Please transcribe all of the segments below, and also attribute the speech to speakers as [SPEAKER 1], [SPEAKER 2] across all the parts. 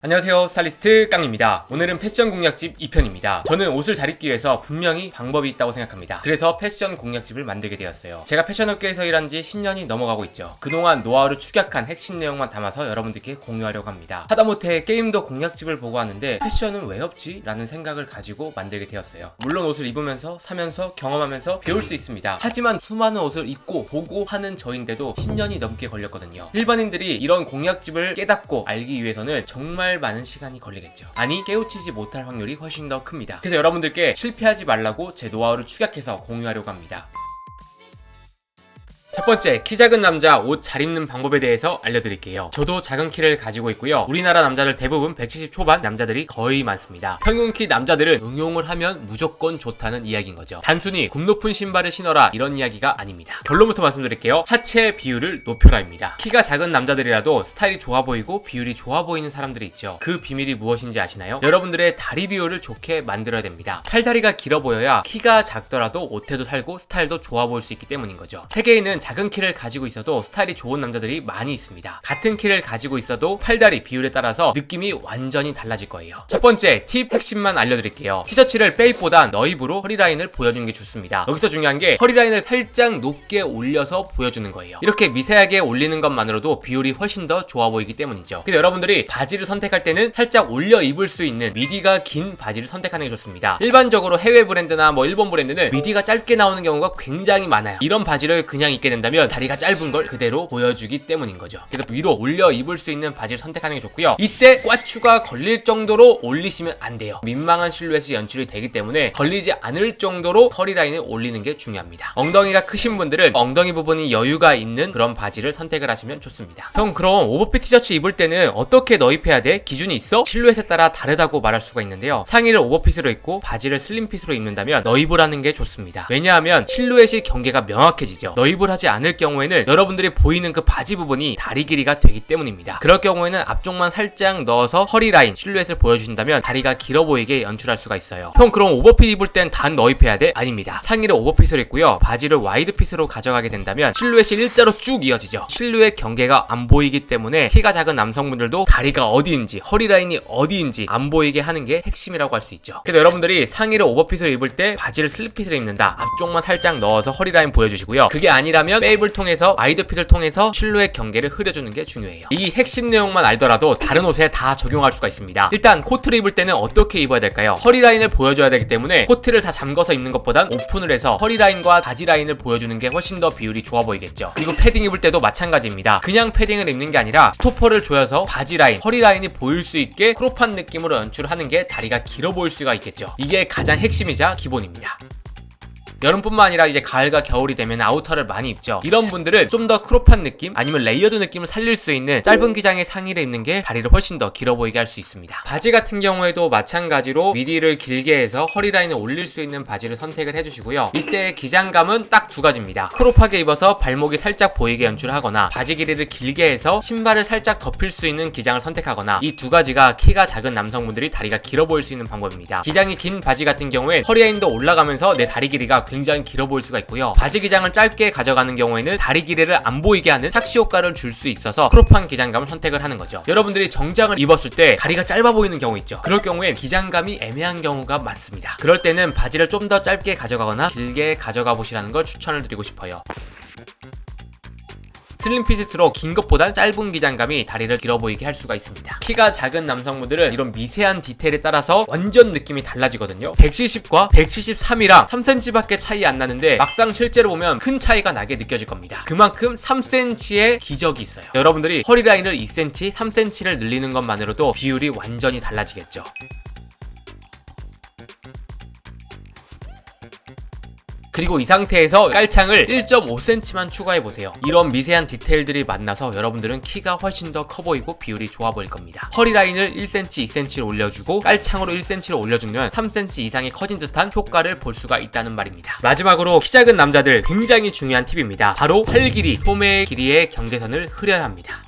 [SPEAKER 1] 안녕하세요, 스타일리스트 깡입니다. 오늘은 패션 공략집 2편입니다. 저는 옷을 잘 입기 위해서 분명히 방법이 있다고 생각합니다. 그래서 패션 공략집을 만들게 되었어요. 제가 패션업계에서 일한 지 10년이 넘어가고 있죠. 그동안 노하우를 축약한 핵심 내용만 담아서 여러분들께 공유하려고 합니다. 하다못해 게임도 공략집을 보고 하는데 패션은 왜 없지? 라는 생각을 가지고 만들게 되었어요. 물론 옷을 입으면서 사면서 경험하면서 배울 수 있습니다. 하지만 수많은 옷을 입고 보고 하는 저인데도 10년이 넘게 걸렸거든요. 일반인들이 이런 공략집을 깨닫고 알기 위해서는 정말 많은 시간이 걸리겠죠. 아니, 깨우치지 못할 확률이 훨씬 더 큽니다. 그래서 여러분들께 실패하지 말라고 제 노하우를 축약해서 공유하려고 합니다. 첫 번째, 키 작은 남자 옷 잘 입는 방법에 대해서 알려드릴게요. 저도 작은 키를 가지고 있고요. 우리나라 남자들 대부분 170 초반 남자들이 거의 많습니다. 평균 키 남자들은 응용을 하면 무조건 좋다는 이야기인 거죠. 단순히 굽 높은 신발을 신어라 이런 이야기가 아닙니다. 결론부터 말씀드릴게요. 하체 비율을 높여라입니다. 키가 작은 남자들이라도 스타일이 좋아 보이고 비율이 좋아 보이는 사람들이 있죠. 그 비밀이 무엇인지 아시나요? 여러분들의 다리 비율을 좋게 만들어야 됩니다. 팔다리가 길어 보여야 키가 작더라도 옷태도 살고 스타일도 좋아 보일 수 있기 때문인 거죠. 세계에는 작은 키를 가지고 있어도 스타일이 좋은 남자들이 많이 있습니다. 같은 키를 가지고 있어도 팔다리 비율에 따라서 느낌이 완전히 달라질 거예요. 첫 번째 팁 핵심만 알려드릴게요. 티셔츠를 페이보다 너입으로 허리라인을 보여주는 게 좋습니다. 여기서 중요한 게 허리라인을 살짝 높게 올려서 보여주는 거예요. 이렇게 미세하게 올리는 것만으로도 비율이 훨씬 더 좋아 보이기 때문이죠. 그래서 여러분들이 바지를 선택할 때는 살짝 올려 입을 수 있는 미디가 긴 바지를 선택하는 게 좋습니다. 일반적으로 해외 브랜드나 일본 브랜드는 미디가 짧게 나오는 경우가 굉장히 많아요. 이런 바지를 그냥 입게 된다면 다리가 짧은 걸 그대로 보여주기 때문인 거죠. 그래서 위로 올려 입을 수 있는 바지를 선택하는 게 좋고요. 이때 꽈추가 걸릴 정도로 올리시면 안 돼요. 민망한 실루엣이 연출이 되기 때문에 걸리지 않을 정도로 허리라인을 올리는 게 중요합니다. 엉덩이가 크신 분들은 엉덩이 부분이 여유가 있는 그런 바지를 선택을 하시면 좋습니다. 형, 그럼 오버핏 티셔츠 입을 때는 어떻게 너입해야 돼? 기준이 있어? 실루엣에 따라 다르다고 말할 수가 있는데요. 상의를 오버핏으로 입고 바지를 슬림핏으로 입는다면 너입을 하는 게 좋습니다. 왜냐하면 실루엣이 경계가 명확해지죠. 너입을 하지 않을 경우에는 여러분들이 보이는 그 바지 부분이 다리 길이가 되기 때문입니다. 그럴 경우에는 앞쪽만 살짝 넣어서 허리라인 실루엣을 보여주신다면 다리가 길어 보이게 연출할 수가 있어요. 형, 그럼 오버핏 입을 땐 단 너입해야 돼? 아닙니다. 상의를 오버핏으로 입고요. 바지를 와이드핏으로 가져가게 된다면 실루엣이 일자로 쭉 이어지죠. 실루엣 경계가 안 보이기 때문에 키가 작은 남성분들도 다리가 어디인지 허리라인이 어디인지 안 보이게 하는 게 핵심이라고 할 수 있죠. 그래서 여러분들이 상의를 오버핏으로 입을 때 바지를 슬립핏으로 입는다. 앞쪽만 살짝 넣어서 허리라인 보여주시고요. 그게 아니라면 페이블 통해서 와이드핏을 통해서 실루엣 경계를 흐려주는 게 중요해요. 이 핵심 내용만 알더라도 다른 옷에 다 적용할 수가 있습니다. 일단 코트를 입을 때는 어떻게 입어야 될까요? 허리라인을 보여줘야 되기 때문에 코트를 다 잠궈서 입는 것보단 오픈을 해서 허리라인과 바지 라인을 보여주는 게 훨씬 더 비율이 좋아 보이겠죠. 그리고 패딩 입을 때도 마찬가지입니다. 그냥 패딩을 입는 게 아니라 스토퍼를 조여서 바지 라인, 허리 라인이 보일 수 있게 크롭한 느낌으로 연출하는 게 다리가 길어 보일 수가 있겠죠. 이게 가장 핵심이자 기본입니다. 여름뿐만 아니라 이제 가을과 겨울이 되면 아우터를 많이 입죠. 이런 분들은 좀 더 크롭한 느낌 아니면 레이어드 느낌을 살릴 수 있는 짧은 기장의 상의를 입는 게 다리를 훨씬 더 길어 보이게 할 수 있습니다. 바지 같은 경우에도 마찬가지로 미디를 길게 해서 허리라인을 올릴 수 있는 바지를 선택을 해주시고요. 이때 기장감은 딱 두 가지입니다. 크롭하게 입어서 발목이 살짝 보이게 연출하거나 바지 길이를 길게 해서 신발을 살짝 덮일 수 있는 기장을 선택하거나 이 두 가지가 키가 작은 남성분들이 다리가 길어 보일 수 있는 방법입니다. 기장이 긴 바지 같은 경우에 허리라인도 올라가면서 내 다리 길이가 굉장히 길어 보일 수가 있고요. 바지 기장을 짧게 가져가는 경우에는 다리 길이를 안 보이게 하는 착시 효과를 줄 수 있어서 크롭한 기장감을 선택을 하는 거죠. 여러분들이 정장을 입었을 때 다리가 짧아 보이는 경우 있죠. 그럴 경우엔 기장감이 애매한 경우가 많습니다. 그럴 때는 바지를 좀 더 짧게 가져가거나 길게 가져가 보시라는 걸 추천을 드리고 싶어요. 슬림핏으로 긴 것보단 짧은 기장감이 다리를 길어 보이게 할 수가 있습니다. 키가 작은 남성분들은 이런 미세한 디테일에 따라서 완전 느낌이 달라지거든요. 170과 173이랑 3cm 밖에 차이 안 나는데 막상 실제로 보면 큰 차이가 나게 느껴질 겁니다. 그만큼 3cm의 기적이 있어요. 여러분들이 허리라인을 2cm, 3cm를 늘리는 것만으로도 비율이 완전히 달라지겠죠. 그리고 이 상태에서 깔창을 1.5cm만 추가해보세요. 이런 미세한 디테일들이 만나서 여러분들은 키가 훨씬 더 커 보이고 비율이 좋아 보일 겁니다. 허리라인을 1cm, 2cm를 올려주고 깔창으로 1cm를 올려주면 3cm 이상이 커진 듯한 효과를 볼 수가 있다는 말입니다. 마지막으로 키 작은 남자들 굉장히 중요한 팁입니다. 바로 팔 길이, 소매 길이의 경계선을 흐려야 합니다.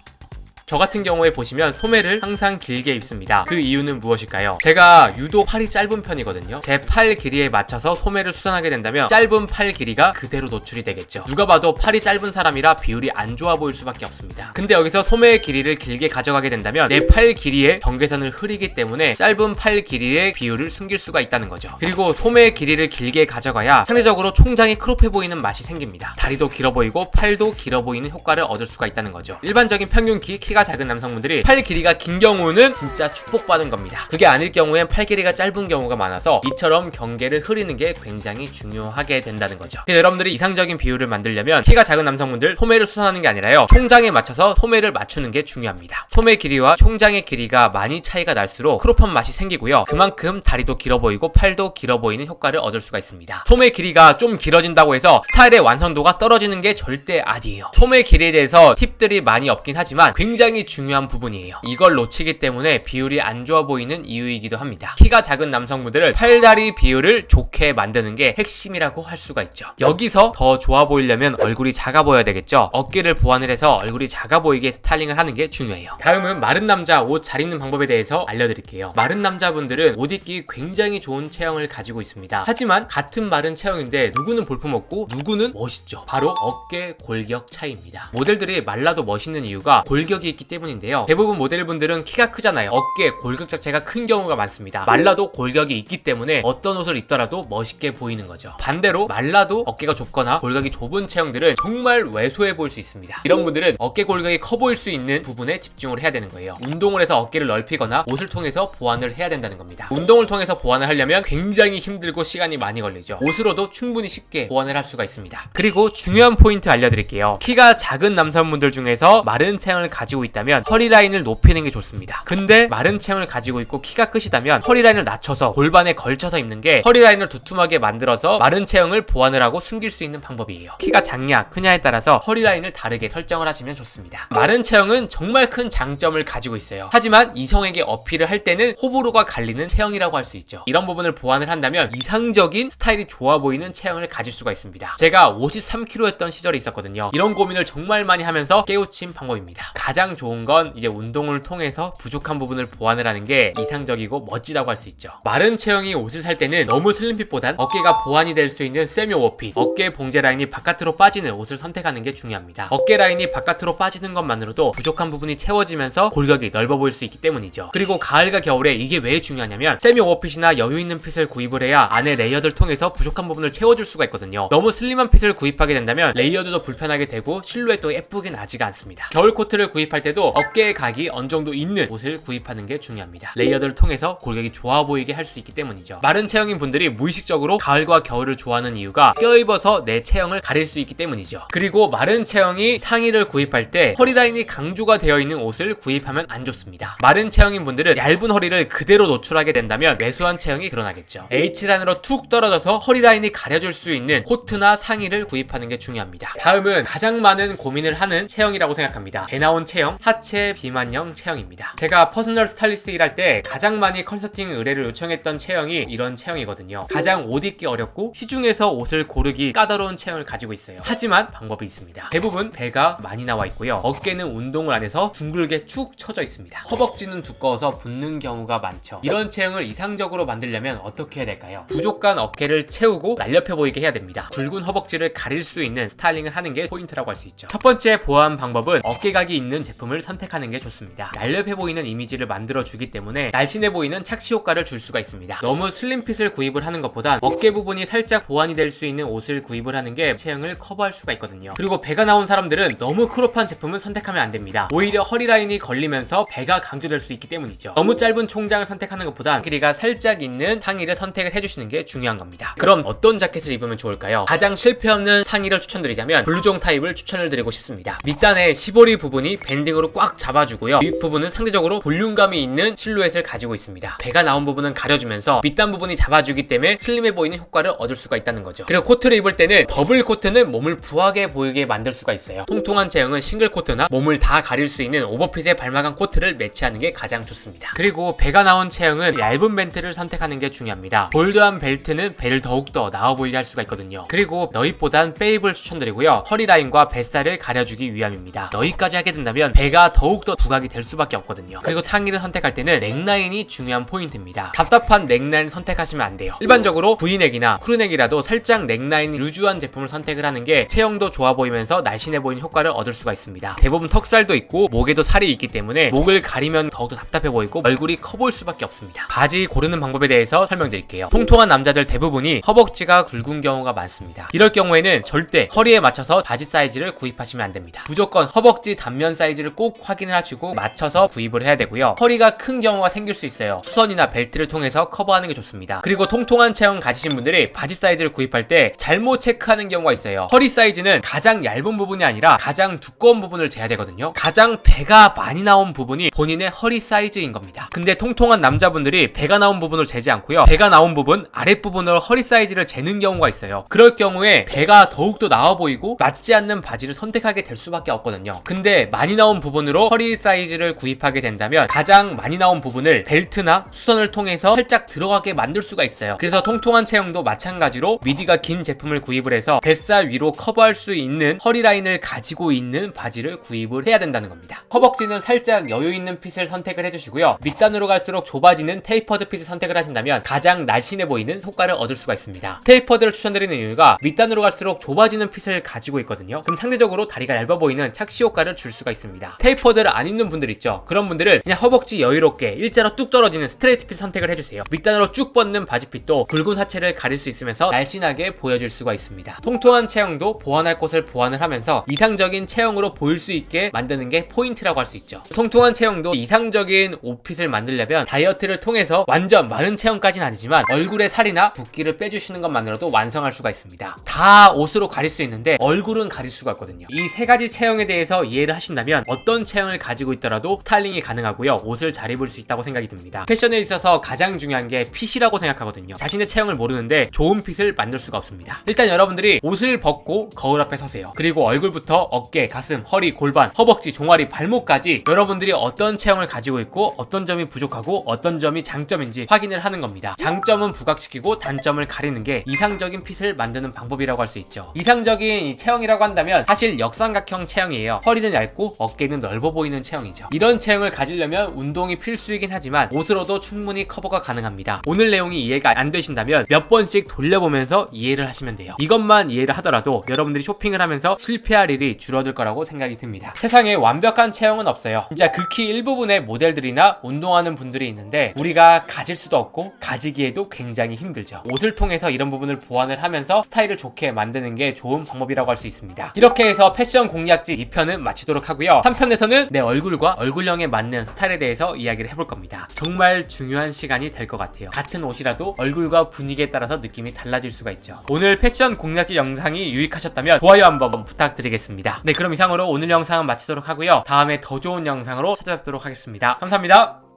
[SPEAKER 1] 저 같은 경우에 보시면 소매를 항상 길게 입습니다. 그 이유는 무엇일까요? 제가 유독 팔이 짧은 편이거든요. 제 팔 길이에 맞춰서 소매를 수선하게 된다면 짧은 팔 길이가 그대로 노출이 되겠죠. 누가 봐도 팔이 짧은 사람이라 비율이 안 좋아 보일 수밖에 없습니다. 근데 여기서 소매의 길이를 길게 가져가게 된다면 내 팔 길이의 경계선을 흐리기 때문에 짧은 팔 길이의 비율을 숨길 수가 있다는 거죠. 그리고 소매의 길이를 길게 가져가야 상대적으로 총장이 크롭해 보이는 맛이 생깁니다. 다리도 길어 보이고 팔도 길어 보이는 효과를 얻을 수가 있다는 거죠. 일반적인 평균 키가 작은 남성분들이 팔 길이가 긴 경우는 진짜 축복받은 겁니다. 그게 아닐 경우엔 팔 길이가 짧은 경우가 많아서 이처럼 경계를 흐리는 게 굉장히 중요하게 된다는 거죠. 그래서 여러분들이 이상적인 비율을 만들려면 키가 작은 남성분들 소매를 수선하는 게 아니라요, 총장에 맞춰서 소매를 맞추는 게 중요합니다. 소매 길이와 총장의 길이가 많이 차이가 날수록 크롭한 맛이 생기고요, 그만큼 다리도 길어 보이고 팔도 길어 보이는 효과를 얻을 수가 있습니다. 소매 길이가 좀 길어진다고 해서 스타일의 완성도가 떨어지는 게 절대 아니에요. 소매 길이에 대해서 팁들이 많이 없긴 하지만 굉장히 중요한 부분이에요. 이걸 놓치기 때문에 비율이 안 좋아 보이는 이유이기도 합니다. 키가 작은 남성분들은 팔다리 비율을 좋게 만드는 게 핵심이라고 할 수가 있죠. 여기서 더 좋아 보이려면 얼굴이 작아 보여야 되겠죠. 어깨를 보완을 해서 얼굴이 작아 보이게 스타일링을 하는 게 중요해요. 다음은 마른 남자 옷 잘 입는 방법에 대해서 알려드릴게요. 마른 남자분들은 옷 입기 굉장히 좋은 체형을 가지고 있습니다. 하지만 같은 마른 체형인데 누구는 볼품없고 누구는 멋있죠. 바로 어깨 골격 차이입니다. 모델들이 말라도 멋있는 이유가 골격이 있기 때문인데요, 대부분 모델분들은 키가 크잖아요. 어깨 골격 자체가 큰 경우가 많습니다. 말라도 골격이 있기 때문에 어떤 옷을 입더라도 멋있게 보이는 거죠. 반대로 말라도 어깨가 좁거나 골격이 좁은 체형들은 정말 왜소해 보일 수 있습니다. 이런 분들은 어깨 골격이 커 보일 수 있는 부분에 집중을 해야 되는 거예요. 운동을 해서 어깨를 넓히거나 옷을 통해서 보완을 해야 된다는 겁니다. 운동을 통해서 보완을 하려면 굉장히 힘들고 시간이 많이 걸리죠. 옷으로도 충분히 쉽게 보완을 할 수가 있습니다. 그리고 중요한 포인트 알려드릴게요. 키가 작은 남성분들 중에서 마른 체형을 가지고 있다면 허리 라인을 높이는 게 좋습니다. 근데 마른 체형을 가지고 있고 키가 크시다면 허리 라인을 낮춰서 골반에 걸쳐서 입는 게 허리 라인을 두툼하게 만들어서 마른 체형을 보완을 하고 숨길 수 있는 방법이에요. 키가 작냐 크냐에 따라서 허리 라인을 다르게 설정을 하시면 좋습니다. 마른 체형은 정말 큰 장점을 가지고 있어요. 하지만 이성에게 어필을 할 때는 호불호가 갈리는 체형이라고 할 수 있죠. 이런 부분을 보완을 한다면 이상적인 스타일이 좋아 보이는 체형을 가질 수가 있습니다. 제가 53kg였던 시절이 있었거든요. 이런 고민을 정말 많이 하면서 깨우친 방법입니다. 가장 좋은 건 이제 운동을 통해서 부족한 부분을 보완을 하는 게 이상적이고 멋지다고 할 수 있죠. 마른 체형이 옷을 살 때는 너무 슬림핏보단 어깨가 보완이 될 수 있는 세미 오버핏, 어깨 봉제 라인이 바깥으로 빠지는 옷을 선택하는 게 중요합니다. 어깨 라인이 바깥으로 빠지는 것만으로도 부족한 부분이 채워지면서 골격이 넓어 보일 수 있기 때문이죠. 그리고 가을과 겨울에 이게 왜 중요하냐면 세미 오버핏이나 여유 있는 핏을 구입을 해야 안에 레이어드를 통해서 부족한 부분을 채워줄 수가 있거든요. 너무 슬림한 핏을 구입하게 된다면 레이어드도 불편하게 되고 실루엣도 예쁘게 나지가 않습니다. 겨울 코트를 구입할 때도 어깨의 각이 어느 정도 있는 옷을 구입하는 게 중요합니다. 레이어드를 통해서 골격이 좋아 보이게 할 수 있기 때문이죠. 마른 체형인 분들이 무의식적으로 가을과 겨울을 좋아하는 이유가 껴입어서 내 체형을 가릴 수 있기 때문이죠. 그리고 마른 체형이 상의를 구입할 때 허리 라인이 강조가 되어 있는 옷을 구입하면 안 좋습니다. 마른 체형인 분들은 얇은 허리를 그대로 노출하게 된다면 왜소한 체형이 드러나겠죠. H라인으로 툭 떨어져서 허리 라인이 가려줄 수 있는 코트나 상의를 구입하는 게 중요합니다. 다음은 가장 많은 고민을 하는 체형이라고 생각합니다. 배 나온 체형, 하체 비만형 체형입니다. 제가 퍼스널 스타일리스트 일할 때 가장 많이 컨설팅 의뢰를 요청했던 체형이 이런 체형이거든요. 가장 옷 입기 어렵고 시중에서 옷을 고르기 까다로운 체형을 가지고 있어요. 하지만 방법이 있습니다. 대부분 배가 많이 나와 있고요, 어깨는 운동을 안 해서 둥글게 축 처져 있습니다. 허벅지는 두꺼워서 붓는 경우가 많죠. 이런 체형을 이상적으로 만들려면 어떻게 해야 될까요? 부족한 어깨를 채우고 날렵해 보이게 해야 됩니다. 굵은 허벅지를 가릴 수 있는 스타일링을 하는 게 포인트라고 할 수 있죠. 첫 번째 보완 방법은 어깨각이 있는 제품을 선택하는 게 좋습니다. 날렵해 보이는 이미지를 만들어주기 때문에 날씬해 보이는 착시 효과를 줄 수가 있습니다. 너무 슬림핏을 구입을 하는 것보단 어깨 부분이 살짝 보완이 될 수 있는 옷을 구입을 하는 게 체형을 커버할 수가 있거든요. 그리고 배가 나온 사람들은 너무 크롭한 제품은 선택하면 안 됩니다. 오히려 허리 라인이 걸리면서 배가 강조될 수 있기 때문이죠. 너무 짧은 총장을 선택하는 것보단 길이가 살짝 있는 상의를 선택을 해주시는 게 중요한 겁니다. 그럼 어떤 자켓을 입으면 좋을까요? 가장 실패 없는 상의를 추천드리자면 블루종 타입을 추천을 드리고 싶습니다. 밑단의 시보리 부분이 밴딩으로 꽉 잡아주고요, 윗부분은 상대적으로 볼륨감이 있는 실루엣을 가지고 있습니다. 배가 나온 부분은 가려주면서 밑단 부분이 잡아주기 때문에 슬림해 보이는 효과를 얻을 수가 있다는 거죠. 그리고 코트를 입을 때는 더블 코트는 몸을 부하게 보이게 만들 수가 있어요. 통통한 체형은 싱글 코트나 몸을 다 가릴 수 있는 오버핏에 발막한 코트를 매치하는 게 가장 좋습니다. 그리고 배가 나온 체형은 얇은 벨트를 선택하는 게 중요합니다. 볼드한 벨트는 배를 더욱더 나와 보이게 할 수가 있거든요. 그리고 너잇보단 페이블 추천드리고요, 허리 라인과 뱃살을 가려주기 위함입니다. 너잇까지 하게 된다면 배가 더욱더 부각이 될 수밖에 없거든요. 그리고 상의를 선택할 때는 넥라인이 중요한 포인트입니다. 답답한 넥라인 선택하시면 안 돼요. 일반적으로 V넥이나 크루넥이라도 살짝 넥라인 루즈한 제품을 선택을 하는 게 체형도 좋아 보이면서 날씬해 보이는 효과를 얻을 수가 있습니다. 대부분 턱살도 있고 목에도 살이 있기 때문에 목을 가리면 더욱더 답답해 보이고 얼굴이 커 보일 수밖에 없습니다. 바지 고르는 방법에 대해서 설명드릴게요. 통통한 남자들 대부분이 허벅지가 굵은 경우가 많습니다. 이럴 경우에는 절대 허리에 맞춰서 바지 사이즈를 구입하시면 안 됩니다. 무조건 허벅지 단면 사이즈를 꼭 확인을 하시고 맞춰서 구입을 해야 되고요. 허리가 큰 경우가 생길 수 있어요. 수선이나 벨트를 통해서 커버하는 게 좋습니다. 그리고 통통한 체형 가지신 분들이 바지 사이즈를 구입할 때 잘못 체크하는 경우가 있어요. 허리 사이즈는 가장 얇은 부분이 아니라 가장 두꺼운 부분을 재야 되거든요. 가장 배가 많이 나온 부분이 본인의 허리 사이즈인 겁니다. 근데 통통한 남자분들이 배가 나온 부분을 재지 않고요. 배가 나온 부분 아랫부분으로 허리 사이즈를 재는 경우가 있어요. 그럴 경우에 배가 더욱더 나와 보이고 맞지 않는 바지를 선택하게 될 수밖에 없거든요. 근데 많이 나온 부분으로 허리 사이즈를 구입하게 된다면 가장 많이 나온 부분을 벨트나 수선을 통해서 살짝 들어가게 만들 수가 있어요. 그래서 통통한 체형도 마찬가지로 미디가 긴 제품을 구입을 해서 뱃살 위로 커버할 수 있는 허리 라인을 가지고 있는 바지를 구입을 해야 된다는 겁니다. 허벅지는 살짝 여유 있는 핏을 선택을 해주시고요. 밑단으로 갈수록 좁아지는 테이퍼드 핏을 선택을 하신다면 가장 날씬해 보이는 효과를 얻을 수가 있습니다. 테이퍼드를 추천드리는 이유가 밑단으로 갈수록 좁아지는 핏을 가지고 있거든요. 그럼 상대적으로 다리가 얇아 보이는 착시 효과를 줄 수가 있습니다. 테이퍼드를 안 입는 분들 있죠. 그런 분들은 그냥 허벅지 여유롭게 일자로 뚝 떨어지는 스트레이트 핏 선택을 해주세요. 밑단으로 쭉 뻗는 바지핏도 굵은 하체를 가릴 수 있으면서 날씬하게 보여질 수가 있습니다. 통통한 체형도 보완할 곳을 보완을 하면서 이상적인 체형으로 보일 수 있게 만드는 게 포인트라고 할 수 있죠. 통통한 체형도 이상적인 옷핏을 만들려면 다이어트를 통해서 완전 마른 체형까지는 아니지만 얼굴에 살이나 붓기를 빼주시는 것만으로도 완성할 수가 있습니다. 다 옷으로 가릴 수 있는데 얼굴은 가릴 수가 없거든요. 이 세 가지 체형에 대해서 이해를 하신다면 어떤 체형을 가지고 있더라도 스타일링이 가능하고요. 옷을 잘 입을 수 있다고 생각이 듭니다. 패션에 있어서 가장 중요한 게 핏이라고 생각하거든요. 자신의 체형을 모르는데 좋은 핏을 만들 수가 없습니다. 일단 여러분들이 옷을 벗고 거울 앞에 서세요. 그리고 얼굴부터 어깨, 가슴, 허리, 골반, 허벅지, 종아리, 발목까지 여러분들이 어떤 체형을 가지고 있고 어떤 점이 부족하고 어떤 점이 장점인지 확인을 하는 겁니다. 장점은 부각시키고 단점을 가리는 게 이상적인 핏을 만드는 방법이라고 할 수 있죠. 이상적인 이 체형이라고 한다면 사실 역삼각형 체형이에요. 허리는 얇고 어깨는 넓어 보이는 체형이죠. 이런 체형을 가지려면 운동이 필수이긴 하지만 옷으로도 충분히 커버가 가능합니다. 오늘 내용이 이해가 안 되신다면 몇 번씩 돌려보면서 이해를 하시면 돼요. 이것만 이해를 하더라도 여러분들이 쇼핑을 하면서 실패할 일이 줄어들 거라고 생각이 듭니다. 세상에 완벽한 체형은 없어요. 진짜 극히 일부분의 모델들이나 운동하는 분들이 있는데 우리가 가질 수도 없고 가지기에도 굉장히 힘들죠. 옷을 통해서 이런 부분을 보완을 하면서 스타일을 좋게 만드는 게 좋은 방법이라고 할 수 있습니다. 이렇게 해서 패션 공략집 2편은 마치도록 하고요. 3편에서는 내 얼굴과 얼굴형에 맞는 스타일에 대해서 이야기를 해볼 겁니다. 정말 중요한 시간이 될 것 같아요. 같은 옷이라도 얼굴과 분위기에 따라서 느낌이 달라질 수가 있죠. 오늘 패션 공략집 영상이 유익하셨다면 좋아요 한번 부탁드리겠습니다. 네, 그럼 이상으로 오늘 영상은 마치도록 하고요. 다음에 더 좋은 영상으로 찾아뵙도록 하겠습니다. 감사합니다.